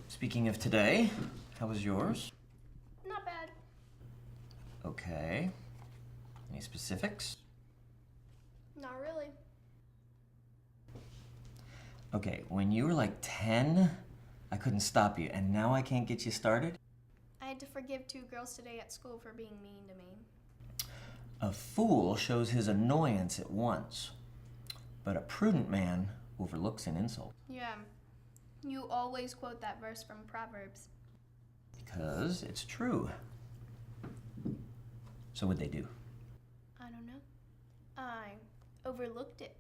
Speaking of today, how was yours? Not bad. Okay. Any specifics? Not really. Okay, when you were like 10, I couldn't stop you, and now I can't get you started? I had to forgive 2 girls today at school for being mean to me. A fool shows his annoyance at once, but a prudent man overlooks an insult. Yeah. You always quote that verse from Proverbs. Because it's true. So what'd they do? I don't know. I overlooked it.